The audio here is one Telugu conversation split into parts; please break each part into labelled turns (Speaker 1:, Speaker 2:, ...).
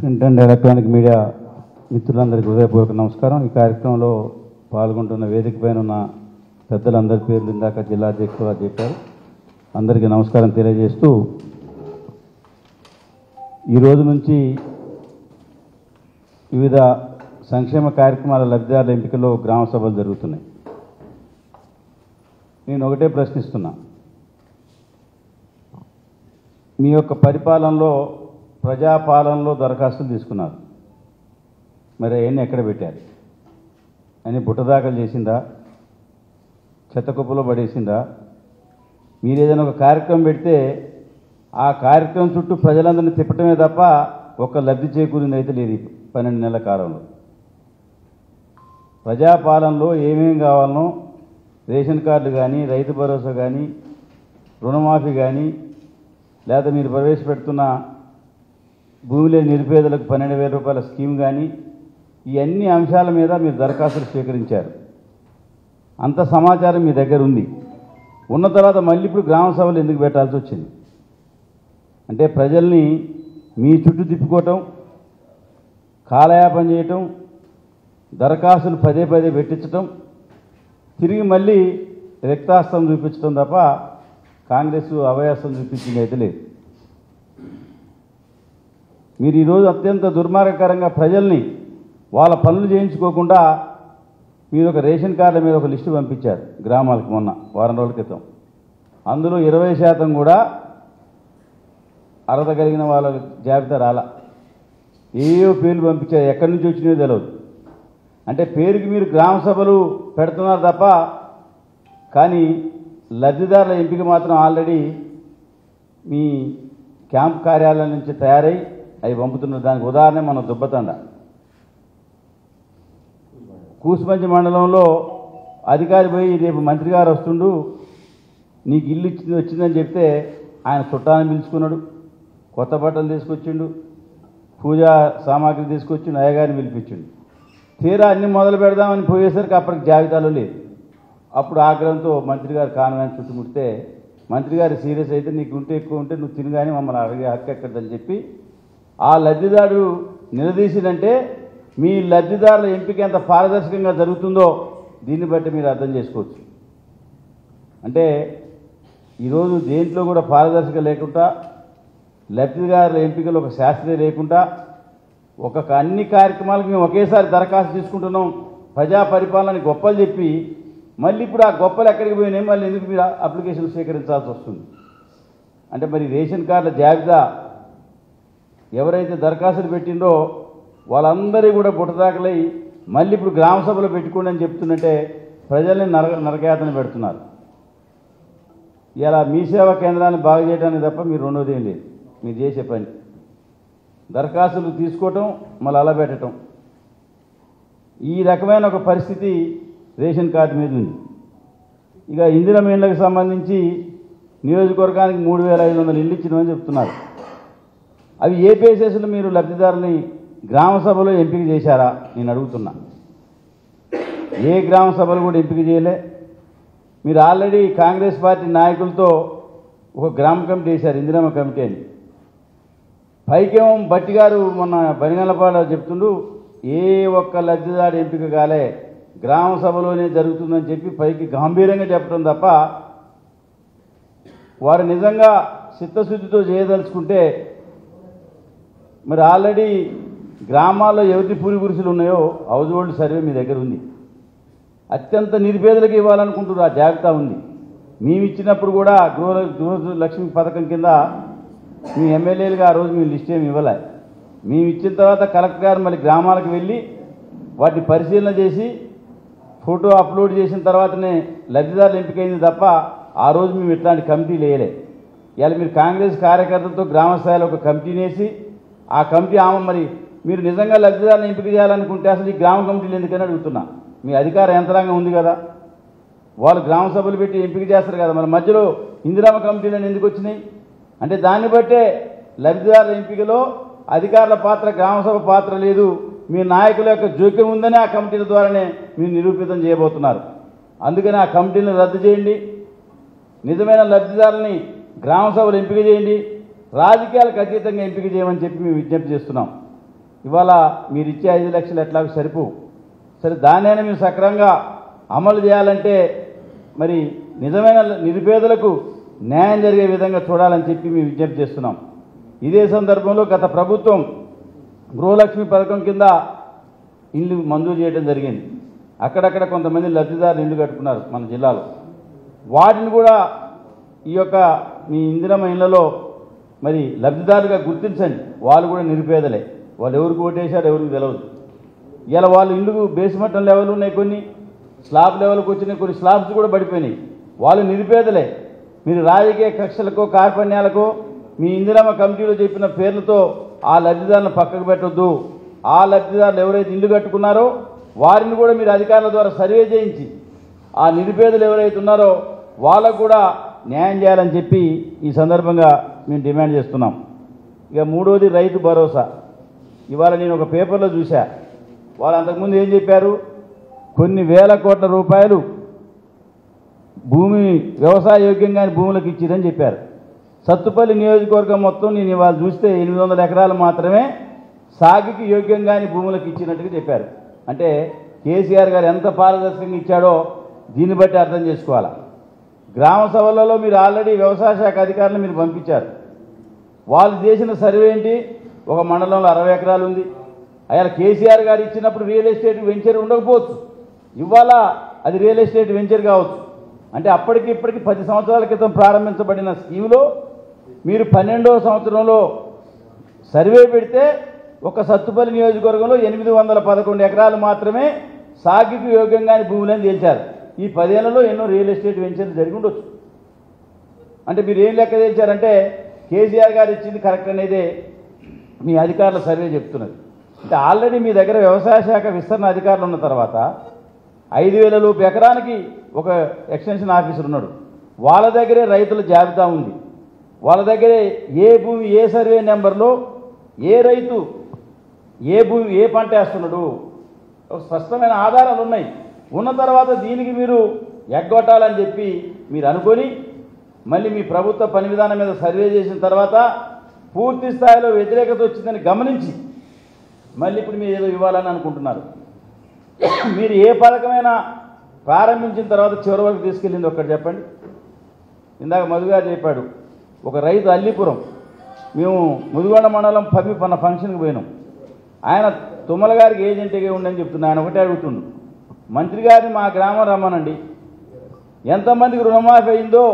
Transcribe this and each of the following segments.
Speaker 1: ప్రింట్ అండ్ ఎలక్ట్రానిక్ మీడియా మిత్రులందరికీ హృదయపూర్వక నమస్కారం. ఈ కార్యక్రమంలో పాల్గొంటున్న వేదిక పైన ఉన్న పెద్దలందరి పేర్లు ఇందాక జిల్లా అధ్యక్షులు చెప్పారు. అందరికీ నమస్కారం తెలియజేస్తూ, ఈరోజు నుంచి వివిధ సంక్షేమ కార్యక్రమాల లబ్ధిదారుల ఎంపికలో గ్రామ సభలు జరుగుతున్నాయి. నేను ఒకటే ప్రశ్నిస్తున్నా, మీ యొక్క పరిపాలనలో ప్రజాపాలనలో దరఖాస్తులు తీసుకున్నారు, మరి అవన్నీ ఎక్కడ పెట్టారు? అని బుట్టదాఖలు చేసిందా, చెత్తకుప్పలో పడేసిందా? మీరు ఏదైనా ఒక కార్యక్రమం పెడితే ఆ కార్యక్రమం చుట్టూ ప్రజలందరినీ తిప్పటమే తప్ప ఒక్క లబ్ధి చేకూరింది అయితే లేదు. 12 నెలల కాలంలో ప్రజాపాలనలో ఏమేం కావాలనో, రేషన్ కార్డులు కానీ, రైతు భరోసా కానీ, రుణమాఫీ కానీ, లేదా మీరు ప్రవేశపెడుతున్న భూమి లేని నిరుపేదలకు 12,000 రూపాయల స్కీమ్ కానీ, ఈ అన్ని అంశాల మీద మీరు దరఖాస్తులు స్వీకరించారు. అంత సమాచారం మీ దగ్గర ఉంది. ఉన్న తర్వాత మళ్ళీ ఇప్పుడు గ్రామ సభలు ఎందుకు పెట్టాల్సి వచ్చింది? అంటే ప్రజల్ని మీ చుట్టూ తిప్పుకోవటం, కాలయాపన చేయటం, దరఖాస్తులు పదే పదే పెట్టించటం, తిరిగి మళ్ళీ రక్తాస్తం చూపించడం తప్ప కాంగ్రెస్ అభయాస్తం చూపించింది అయితే లేదు. మీరు ఈరోజు అత్యంత దుర్మార్గకరంగా ప్రజల్ని వాళ్ళ పనులు చేయించుకోకుండా మీరు ఒక రేషన్ కార్డుల మీద ఒక లిస్టు పంపించారు గ్రామాలకు మొన్న వారం రోజుల క్రితం. అందులో 20% కూడా అర్హత కలిగిన వాళ్ళ జాబితా రాలా. ఏవో పేర్లు పంపించారు, ఎక్కడి నుంచి వచ్చినాయో తెలియదు. అంటే పేరుకి మీరు గ్రామ సభలు పెడుతున్నారు తప్ప, కానీ లబ్ధిదారుల ఎంపిక మాత్రం ఆల్రెడీ మీ క్యాంప్ కార్యాలయం నుంచి తయారై అవి పంపుతున్నారు. దానికి ఉదాహరణ మన దుబ్బతండ కూసుమంచి మండలంలో అధికారి పోయి రేపు మంత్రి గారు వస్తుండు, నీకు ఇల్లు వచ్చిందని చెప్తే ఆయన చుట్టాన్ని పిలుచుకున్నాడు, కొత్త బట్టలు తీసుకొచ్చిండు, పూజా సామాగ్రి తీసుకొచ్చిండు, అయ్యగారిని పిలిపించిండు. తీరా అన్ని మొదలు పెడదామని పోయేసరికి అప్పటికి జాబితాలో లేదు. అప్పుడు ఆగ్రహంతో మంత్రి గారు కాన్వాన్ని చుట్టుముడితే, మంత్రి గారు సీరియస్ అయితే నీకు ఉంటే ఎక్కువ ఉంటే నువ్వు తినగానే మమ్మల్ని అడిగే హక్కు ఎక్కడదని చెప్పి ఆ లబ్ధిదారు నిలదీసినంటే మీ లబ్ధిదారుల ఎంపిక ఎంత పారదర్శకంగా జరుగుతుందో దీన్ని బట్టి మీరు అర్థం చేసుకోవచ్చు. అంటే ఈరోజు దేంట్లో కూడా పారదర్శకత లేకుండా, లబ్ధిదారుల ఎంపికలు ఒక శాస్త్రీయ లేకుండా, అన్ని కార్యక్రమాలకు మేము ఒకేసారి దరఖాస్తు తీసుకుంటున్నాం, ప్రజా పరిపాలనని గొప్పలు చెప్పి మళ్ళీ ఇప్పుడు ఆ గొప్పలు ఎక్కడికి పోయినాయి, మళ్ళీ ఎందుకు మీరు అప్లికేషన్లు స్వీకరించాల్సి వస్తుంది? అంటే మరి రేషన్ కార్డుల జాబితా ఎవరైతే దరఖాస్తులు పెట్టిందో వాళ్ళందరూ కూడా బుట్టదాఖలై మళ్ళీ ఇప్పుడు గ్రామ సభలో పెట్టుకోండి అని చెప్తున్నట్టే ప్రజల్ని నరకయాతన పెడుతున్నారు. ఇలా మీ సేవా కేంద్రాన్ని బాగు చేయడానికి తప్ప మీరు రెండోది ఏం లేదు. మీరు చేసే పని దరఖాస్తులు తీసుకోవటం, మళ్ళీ అలా పెట్టడం. ఈ రకమైన ఒక పరిస్థితి రేషన్ కార్డు మీద ఉంది. ఇక ఇందిరమ్మ ఇళ్లకు సంబంధించి నియోజకవర్గానికి 3,500 ఇళ్ళు ఇచ్చినామని చెప్తున్నారు. అవి ఏ బేసిస్లో మీరు లబ్ధిదారుని గ్రామ సభలో ఎంపిక చేశారా నేను అడుగుతున్నా. ఏ గ్రామ సభలు కూడా ఎంపిక చేయలే. మీరు ఆల్రెడీ కాంగ్రెస్ పార్టీ నాయకులతో ఒక గ్రామ కమిటీ వేశారు, ఇందిరమ్మ కమిటీ అని. పైకేమో బట్టి గారు మొన్న బనిగలపాడు చెప్తుండు, ఏ ఒక్క లబ్ధిదారు ఎంపిక కాలే, గ్రామ సభలోనే జరుగుతుందని చెప్పి పైకి గంభీరంగా చెప్పడం తప్ప, వారు నిజంగా చిత్తశుద్ధితో చేయదలుచుకుంటే మరి ఆల్రెడీ గ్రామాల్లో ఎవరి పూరి గురిసెలు ఉన్నాయో హౌస్ హోల్డ్ సర్వే మీ దగ్గర ఉంది. అత్యంత నిరుపేదలకు ఇవ్వాలనుకుంటున్నారు, ఆ జాబితా ఉంది. మేము ఇచ్చినప్పుడు కూడా గృహలక్ష్మి పథకం కింద మీ ఎమ్మెల్యేలుగా ఆ రోజు మేము లిస్ట్ ఏమి ఇవ్వలే. మేము ఇచ్చిన తర్వాత కలెక్టర్ గారు మళ్ళీ గ్రామాలకు వెళ్ళి వాటిని పరిశీలన చేసి ఫోటో అప్లోడ్ చేసిన తర్వాతనే లబ్ధిదారులు ఎంపికైంది తప్ప ఆ రోజు మేము ఇట్లాంటి కమిటీలు వేయలే. ఇవాళ మీరు కాంగ్రెస్ కార్యకర్తలతో గ్రామ స్థాయిలో ఒక కమిటీని వేసి ఆ కమిటీ మరి మీరు నిజంగా లబ్ధిదారులను ఎంపిక చేయాలనుకుంటే అసలు ఈ గ్రామ కమిటీలు ఎందుకని అడుగుతున్నా. మీ అధికార యంత్రాంగం ఉంది కదా, వాళ్ళు గ్రామ సభలు పెట్టి ఎంపిక చేస్తారు కదా, మరి మధ్యలో ఇందిరమ్మ కమిటీలను ఎందుకు వచ్చినాయి? అంటే దాన్ని బట్టే లబ్ధిదారుల ఎంపికలో అధికారుల పాత్ర, గ్రామ సభ పాత్ర లేదు, మీ నాయకుల యొక్క జోక్యం ఉందని ఆ కమిటీల ద్వారానే మీరు నిరూపితం చేయబోతున్నారు. అందుకని ఆ కమిటీలను రద్దు చేయండి, నిజమైన లబ్ధిదారుల్ని గ్రామ సభలు ఎంపిక చేయండి, రాజకీయాలకు అతీతంగా ఎంపిక చేయమని చెప్పి మేము విజ్ఞప్తి చేస్తున్నాం. ఇవాళ మీరు ఇచ్చే 5 లక్షలు ఎట్లాగో సరిపోవు. సరే దాన్నైనా మీరు సక్రమంగా అమలు చేయాలంటే మరి నిజమైన నిరుపేదలకు న్యాయం జరిగే విధంగా చూడాలని చెప్పి మేము విజ్ఞప్తి చేస్తున్నాం. ఇదే సందర్భంలో గత ప్రభుత్వం గృహలక్ష్మి పథకం కింద ఇల్లు మంజూరు చేయడం జరిగింది. అక్కడక్కడ కొంతమంది లబ్ధిదారులు ఇల్లు కట్టుకున్నారు మన జిల్లాలో. వాటిని కూడా ఈ యొక్క మీ ఇందిరమ్మ ఇళ్లలో మరి లబ్ధిదారులుగా గుర్తించండి. వాళ్ళు కూడా నిరుపేదలే. వాళ్ళు ఎవరికి ఓటేశారు ఎవరికి తెలియదు. ఇలా వాళ్ళు ఇల్లు బేస్మెంట్ లెవెల్ ఉన్నాయి, కొన్ని స్లాబ్ లెవెల్కి వచ్చినాయి, కొన్ని స్లాబ్స్ కూడా పడిపోయినాయి. వాళ్ళు నిరుపేదలే. మీరు రాజకీయ కక్షలకో కార్పణ్యాలకో మీ ఇందిరమ్మ కమిటీలో చెప్పిన పేర్లతో ఆ లబ్ధిదారులను పక్కకు పెట్టొద్దు. ఆ లబ్ధిదారులు ఎవరైతే ఇల్లు కట్టుకున్నారో వారిని కూడా మీరు అధికారుల ద్వారా సర్వే చేయించి ఆ నిరుపేదలు ఎవరైతే ఉన్నారో వాళ్ళకు కూడా న్యాయం చేయాలని చెప్పి ఈ సందర్భంగా మేము డిమాండ్ చేస్తున్నాం. ఇక మూడోది రైతు భరోసా. ఇవాళ నేను ఒక పేపర్లో చూశా. వాళ్ళు అంతకుముందు ఏం చెప్పారు, కొన్ని వేల కోట్ల రూపాయలు భూమి వ్యవసాయ యోగ్యంగాని భూములకు ఇచ్చిరని చెప్పారు. సత్తుపల్లి నియోజకవర్గం మొత్తం నేను ఇవాళ చూస్తే 800 ఎకరాలు మాత్రమే సాగుకి యోగ్యంగాని భూములకు ఇచ్చినట్టుగా చెప్పారు. అంటే కేసీఆర్ గారు ఎంత పారదర్శకంగా ఇచ్చాడో దీన్ని బట్టి అర్థం చేసుకోవాలా. గ్రామ సభలలో మీరు ఆల్రెడీ వ్యవసాయ శాఖ అధికారులను మీరు పంపించారు. వాళ్ళు చేసిన సర్వే ఏంటి, ఒక మండలంలో 60 ఎకరాలు ఉంది. అయ్యాల కేసీఆర్ గారు ఇచ్చినప్పుడు రియల్ ఎస్టేట్ వెంచర్ ఉండకపోవచ్చు, ఇవాళ అది రియల్ ఎస్టేట్ వెంచర్ కావచ్చు. అంటే అప్పటికి ఇప్పటికి 10 సంవత్సరాల క్రితం ప్రారంభించబడిన స్కీములో మీరు 12వ సంవత్సరంలో సర్వే పెడితే ఒక సత్తుపల్లి నియోజకవర్గంలో 811 ఎకరాలు మాత్రమే సాగుకు యోగ్యంగాని భూములని తేల్చారు. ఈ 10 ఏళ్లలో ఎన్నో రియల్ ఎస్టేట్ వెంచర్లు జరిగి ఉండొచ్చు. అంటే మీరు ఏం లెక్క తేల్చారంటే కేసీఆర్ గారు ఇచ్చింది కరెక్ట్ అనేది మీ అధికారుల సర్వే చెప్తున్నది. అంటే ఆల్రెడీ మీ దగ్గర వ్యవసాయ శాఖ విస్తరణ అధికారులు ఉన్న తర్వాత 5,000 లోపు ఎకరానికి ఒక ఎక్స్టెన్షన్ ఆఫీసర్ ఉన్నాడు. వాళ్ళ దగ్గరే రైతుల జాబితా ఉంది. వాళ్ళ దగ్గరే ఏ భూమి ఏ సర్వే నెంబర్లో ఏ రైతు ఏ భూమి ఏ పంట వేస్తున్నాడు ఒక స్పష్టమైన ఆధారాలు ఉన్నాయి. ఉన్న తర్వాత దీనికి మీరు ఎగ్గొట్టాలని చెప్పి మీరు అనుకొని మళ్ళీ మీ ప్రభుత్వ పని విధానం మీద సర్వే చేసిన తర్వాత పూర్తి స్థాయిలో వ్యతిరేకత వచ్చిందని గమనించి మళ్ళీ ఇప్పుడు మీరు ఏదో ఇవ్వాలని అనుకుంటున్నారు. మీరు ఏ పథకమైనా ప్రారంభించిన తర్వాత చివరి వరకు తీసుకెళ్ళింది ఒక్కటి చెప్పండి. ఇందాక మధుగారు చెప్పాడు, ఒక రైతు అల్లిపురం, మేము ముదిగొండ మండలం పన్న ఫంక్షన్కి పోయినాం. ఆయన తుమ్మల గారికి ఏజెంట్గా ఉండని చెప్తున్నా. ఆయన ఒకటే అడుగుతుండు, మంత్రి గారిని మా గ్రామం రమ్మనండి, ఎంతమందికి రుణమాఫీ అయిందో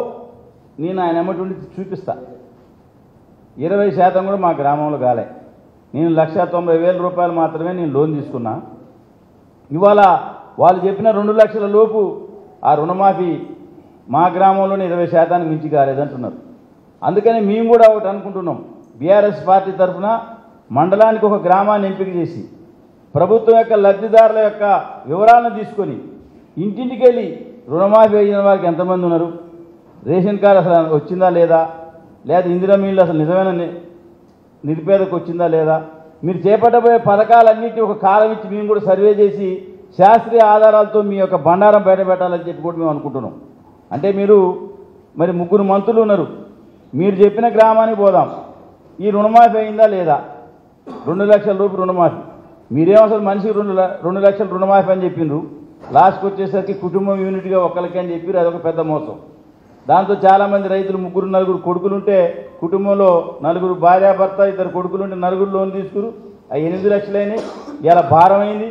Speaker 1: నేను ఆయన ఎమ్మటి ఉండి చూపిస్తా. 20% కూడా మా గ్రామంలో కాలే. నేను 1,90,000 రూపాయలు మాత్రమే నేను లోన్ తీసుకున్నా. ఇవాళ వాళ్ళు చెప్పిన 2 లక్షల లోపు ఆ రుణమాఫీ మా గ్రామంలోనే 20% మించి కాలేదంటున్నారు. అందుకని మేము కూడా ఒకటి అనుకుంటున్నాం, బీఆర్ఎస్ పార్టీ తరఫున మండలానికి ఒక గ్రామాన్ని ఎంపిక చేసి ప్రభుత్వం యొక్క లబ్ధిదారుల యొక్క వివరాలను తీసుకొని ఇంటింటికి వెళ్ళి రుణమాఫీ అయిన వారికి ఎంతమంది ఉన్నారు, రేషన్ కార్డు అసలు వచ్చిందా లేదా, లేదా ఇందిరమ్మ ఇల్లు అసలు నిజమైన నిరుపేదకు వచ్చిందా లేదా, మీరు చేపట్టబోయే పథకాలన్నింటినీ ఒక కాలం ఇచ్చి మేము కూడా సర్వే చేసి శాస్త్రీయ ఆధారాలతో మీ యొక్క బండారం బయటపెట్టాలని చెప్పి కూడా మేము అనుకుంటున్నాం. అంటే మీరు మరి 3 మంత్రులు ఉన్నారు, మీరు చెప్పిన గ్రామానికి పోదాం, ఈ రుణమాఫీ అయిందా లేదా, 2 లక్షల రూపాయలు రుణమాఫీ, మీరేమో అసలు మనిషికి 2 లక్షల రుణమాఫీ అని చెప్పిండ్రు. లాస్ట్కి వచ్చేసరికి కుటుంబం యూనిట్గా ఒక్కరికి అని చెప్పి అదొక పెద్ద మోసం. దాంతో చాలామంది రైతులు 3, 4 కొడుకులుంటే కుటుంబంలో 4 భార్యాభర్త 2 కొడుకులుంటే 4 లోన్ తీసుకురు, అవి 8 లక్షలైనాయి. ఇలా భారమైంది,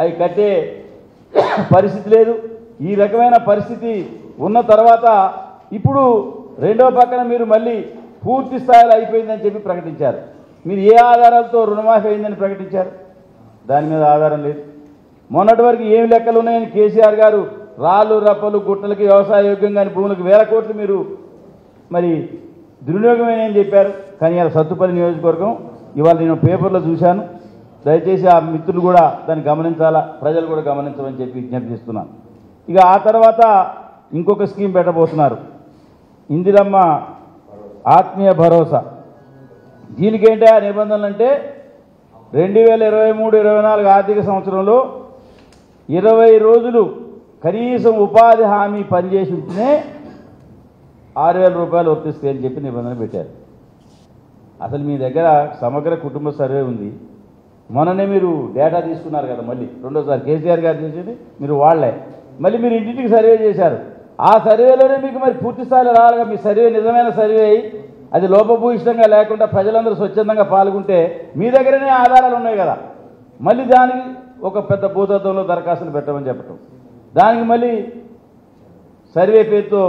Speaker 1: అవి కట్టే పరిస్థితి లేదు. ఈ రకమైన పరిస్థితి ఉన్న తర్వాత ఇప్పుడు రెండో పక్కన మీరు మళ్ళీ పూర్తి స్థాయిలో అయిపోయిందని చెప్పి ప్రకటించారు. మీరు ఏ ఆధారాలతో రుణమాఫీ అయిందని ప్రకటించారు? దాని మీద ఆధారం లేదు. మొన్నటి వరకు ఏమి లెక్కలు ఉన్నాయని కేసీఆర్ గారు రాళ్ళు రప్పలు గుట్టలకి వ్యవసాయ యోగ్యంగాని భూములకు 1000 కోట్లు మీరు మరి దుర్వినియోగమేనని చెప్పారు. కానీ ఇలా సత్తుపల్లి నియోజకవర్గం ఇవాళ నేను పేపర్లో చూశాను. దయచేసి ఆ మిత్రులు కూడా దాన్ని గమనించాలా, ప్రజలు కూడా గమనించమని చెప్పి విజ్ఞప్తి చేస్తున్నాను. ఇక ఆ తర్వాత ఇంకొక స్కీమ్ పెట్టబోతున్నారు, ఇందిరమ్మ ఆత్మీయ భరోసా. దీనికేంటి ఆ నిబంధనలు అంటే 2023-24 ఆర్థిక సంవత్సరంలో 20 రోజులు కనీసం ఉపాధి హామీ పనిచేసి ఉంటేనే 6,000 రూపాయలు వర్తిస్తాయని చెప్పి నిబంధన పెట్టారు. అసలు మీ దగ్గర సమగ్ర కుటుంబ సర్వే ఉంది, మొన్ననే మీరు డేటా తీసుకున్నారు కదా, మళ్ళీ రెండోసారి కేసీఆర్ గారు చేసేది మీరు వాళ్లే, మళ్ళీ మీరు ఇంటింటికి సర్వే చేశారు. ఆ సర్వేలోనే మీకు మరి పూర్తి స్థాయిలో రావాలిగా. మీ సర్వే నిజమైన సర్వే అయ్యి అది లోపభూయిష్టంగా లేకుండా ప్రజలందరూ స్వచ్ఛందంగా పాల్గొంటే మీ దగ్గరనే ఆధారాలు ఉన్నాయి కదా, మళ్ళీ దానికి ఒక పెద్ద భూతత్వంలో దరఖాస్తులు పెట్టమని చెప్పటం, దానికి మళ్ళీ సర్వే పేరుతో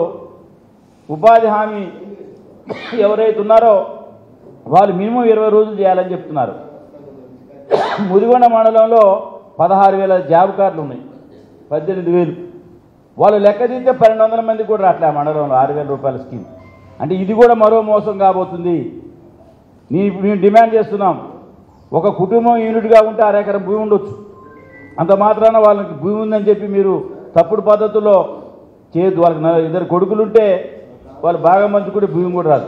Speaker 1: ఉపాధి హామీ ఎవరైతే ఉన్నారో వాళ్ళు మినిమం 20 రోజులు చేయాలని చెప్తున్నారు. ముదిగొండ మండలంలో 16,000 జాబ్ కార్డులు ఉన్నాయి, 18,000. వాళ్ళు లెక్క తీస్తే 1200 మందికి కూడా రావట్లే ఆ మండలంలో 6,000 రూపాయల స్కీమ్. అంటే ఇది కూడా మరో మోసం కాబోతుంది. మేము డిమాండ్ చేస్తున్నాం, ఒక కుటుంబం యూనిట్గా ఉంటే 1/2 ఎకరం భూమి ఉండొచ్చు, అంత మాత్రాన వాళ్ళకి భూమి ఉందని చెప్పి మీరు తప్పుడు పద్ధతుల్లో చేయొద్దు. వాళ్ళకి 2 కొడుకులుంటే వాళ్ళు బాగా మంచుకుంటే భూమి కూడా రాదు.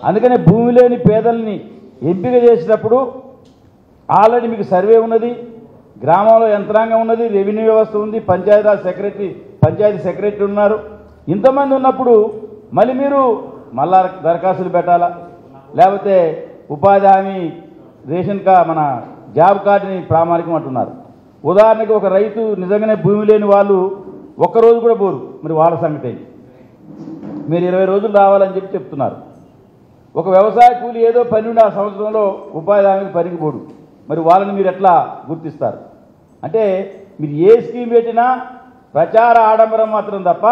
Speaker 1: అందుకనే భూమి లేని పేదల్ని ఎంపిక చేసినప్పుడు ఆల్రెడీ మీకు సర్వే ఉన్నది, గ్రామంలో యంత్రాంగం ఉన్నది, రెవెన్యూ వ్యవస్థ ఉంది, పంచాయతీ సెక్రటరీ ఉన్నారు. ఇంతమంది ఉన్నప్పుడు మళ్ళీ మీరు మళ్ళా దరఖాస్తులు పెట్టాలా, లేకపోతే ఉపాధి హామీ మన జాబ్ కార్డుని ప్రామాణికం అంటున్నారు. ఉదాహరణకి ఒక రైతు నిజంగానే భూమి లేని వాళ్ళు ఒక్కరోజు కూడా పోరు, మరి వాళ్ళ సంగతి మీరు 20 రోజులు రావాలని చెప్పి చెప్తున్నారు. ఒక వ్యవసాయ కూలి ఏదో పని ఉండి ఆ సంవత్సరంలో ఉపాధి హామీకి పనికి పోడు, మరి వాళ్ళని మీరు ఎట్లా గుర్తిస్తారు? అంటే మీరు ఏ స్కీమ్ పెట్టినా ప్రచార ఆడంబరం మాత్రం తప్ప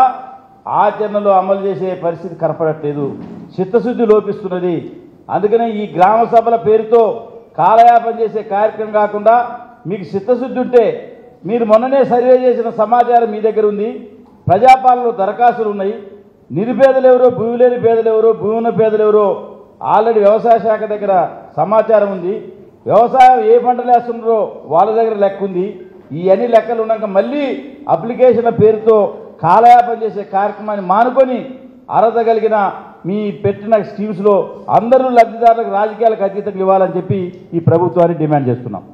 Speaker 1: ఆచరణలో అమలు చేసే పరిస్థితి కనపడట్లేదు, చిత్తశుద్ధి లోపిస్తున్నది. అందుకనే ఈ గ్రామ సభల పేరుతో కాలయాపన చేసే కార్యక్రమం కాకుండా మీకు చిత్తశుద్ధి ఉంటే మీరు మొన్ననే సర్వే చేసిన సమాచారం మీ దగ్గర ఉంది, ప్రజాపాలనలో దరఖాస్తులు ఉన్నాయి, నిరుపేదలు ఎవరో, భూమి లేని పేదలు ఎవరో, భూమి ఉన్న పేదలు ఎవరో ఆల్రెడీ వ్యవసాయ శాఖ దగ్గర సమాచారం ఉంది, వ్యవసాయం ఏ పంటలు వేస్తున్నారో వాళ్ళ దగ్గర లెక్క ఉంది. ఈ అన్ని లెక్కలు ఉన్నాక మళ్ళీ అప్లికేషన్ల పేరుతో కాలయాపన చేసే కార్యక్రమాన్ని మానుకొని అర్హత కలిగిన మీ పెట్టిన స్కీమ్స్లో అందరూ లబ్ధిదారులకు రాజకీయాలకు అతీతంగా ఇవ్వాలని చెప్పి ఈ ప్రభుత్వాన్ని డిమాండ్ చేస్తున్నాం.